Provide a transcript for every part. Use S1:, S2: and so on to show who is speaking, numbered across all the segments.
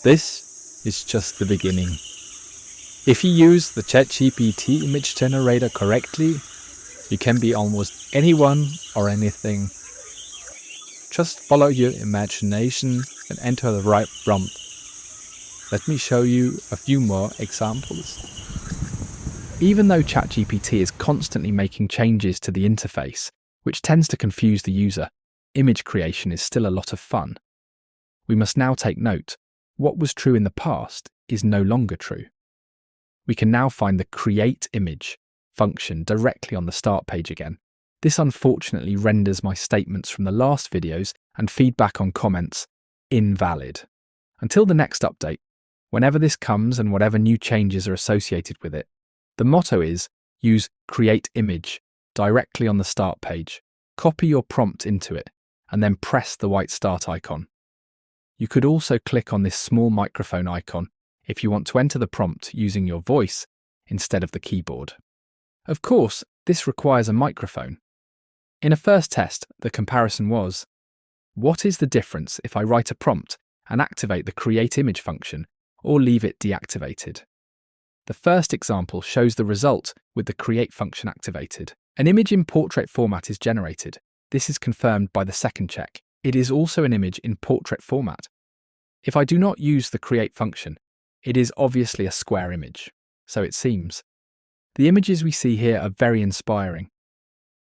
S1: This is just the beginning. If you use the ChatGPT Image Generator correctly, you can be almost anyone or anything. Just follow your imagination and enter the right prompt. Let me show you a few more examples. Even though ChatGPT is constantly making changes to the interface, which tends to confuse the user, image creation is still a lot of fun. We must now take note. What was true in the past is no longer true. We can now find the Create Image function directly on the start page again. This unfortunately renders my statements from the last videos and feedback on comments invalid. Until the next update, whenever this comes and whatever new changes are associated with it, the motto is use Create Image directly on the start page, copy your prompt into it, and then press the white start icon. You could also click on this small microphone icon if you want to enter the prompt using your voice instead of the keyboard. Of course, this requires a microphone. In a first test, the comparison was, what is the difference if I write a prompt and activate the Create Image function or leave it deactivated? The first example shows the result with the Create function activated. An image in portrait format is generated. This is confirmed by the second check. It is also an image in portrait format. If I do not use the Create function, it is obviously a square image, so it seems. The images we see here are very inspiring.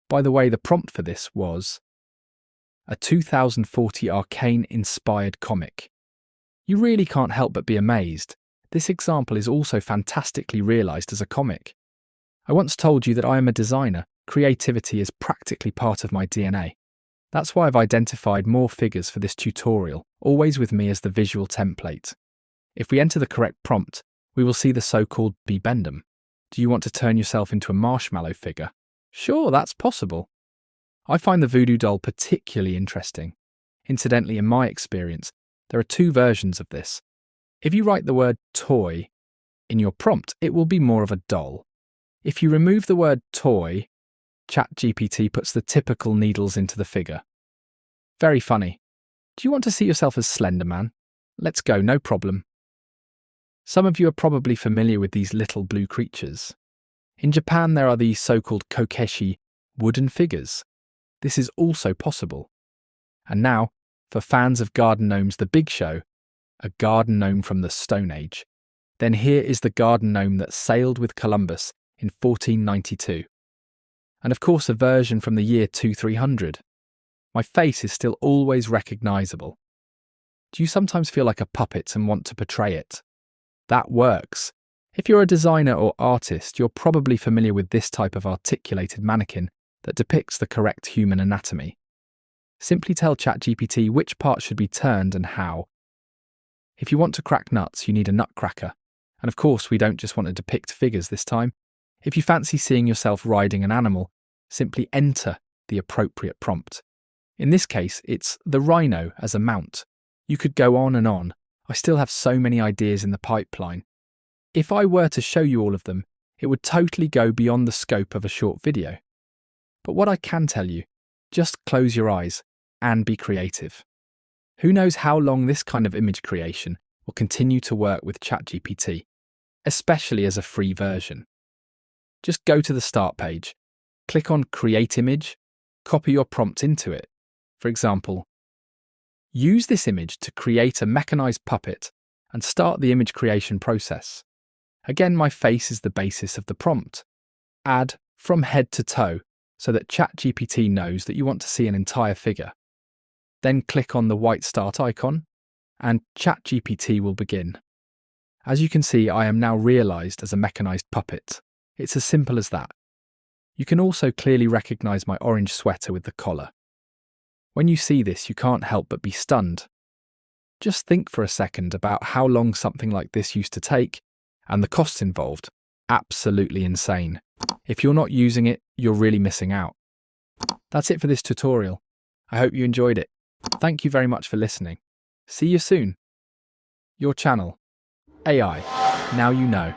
S1: By the way, the prompt for this was a 2040 Arcane-inspired comic. You really can't help but be amazed. This example is also fantastically realised as a comic. I once told you that I am a designer. Creativity is practically part of my DNA. That's why I've identified more figures for this tutorial, always with me as the visual template. If we enter the correct prompt, we will see the so-called bendum. Do you want to turn yourself into a marshmallow figure? Sure, that's possible. I find the Voodoo doll particularly interesting. Incidentally, in my experience, there are two versions of this. If you write the word toy in your prompt, it will be more of a doll. If you remove the word toy, ChatGPT puts the typical needles into the figure. Very funny. Do you want to see yourself as Slender Man? Let's go, no problem. Some of you are probably familiar with these little blue creatures. In Japan, there are these so-called kokeshi, wooden figures. This is also possible. And now, for fans of Garden Gnomes The Big Show, a garden gnome from the Stone Age. Then here is the garden gnome that sailed with Columbus in 1492. And of course a version from the year 2300. My face is still always recognisable. Do you sometimes feel like a puppet and want to portray it? That works. If you're a designer or artist, you're probably familiar with this type of articulated mannequin that depicts the correct human anatomy. Simply tell ChatGPT which part should be turned and how. If you want to crack nuts, you need a nutcracker. And of course, we don't just want to depict figures this time. If you fancy seeing yourself riding an animal, simply enter the appropriate prompt. In this case, it's the rhino as a mount. You could go on and on. I still have so many ideas in the pipeline. If I were to show you all of them, it would totally go beyond the scope of a short video. But what I can tell you, just close your eyes and be creative. Who knows how long this kind of image creation will continue to work with ChatGPT, especially as a free version. Just go to the start page, click on Create Image, copy your prompt into it. For example, use this image to create a mechanized puppet and start the image creation process. Again, my face is the basis of the prompt. Add from head to toe so that ChatGPT knows that you want to see an entire figure. Then click on the white start icon and ChatGPT will begin. As you can see, I am now realized as a mechanized puppet. It's as simple as that. You can also clearly recognize my orange sweater with the collar. When you see this, you can't help but be stunned. Just think for a second about how long something like this used to take and the costs involved. Absolutely insane. If you're not using it, you're really missing out. That's it for this tutorial. I hope you enjoyed it. Thank you very much for listening. See you soon. Your channel, AI, Now You Know.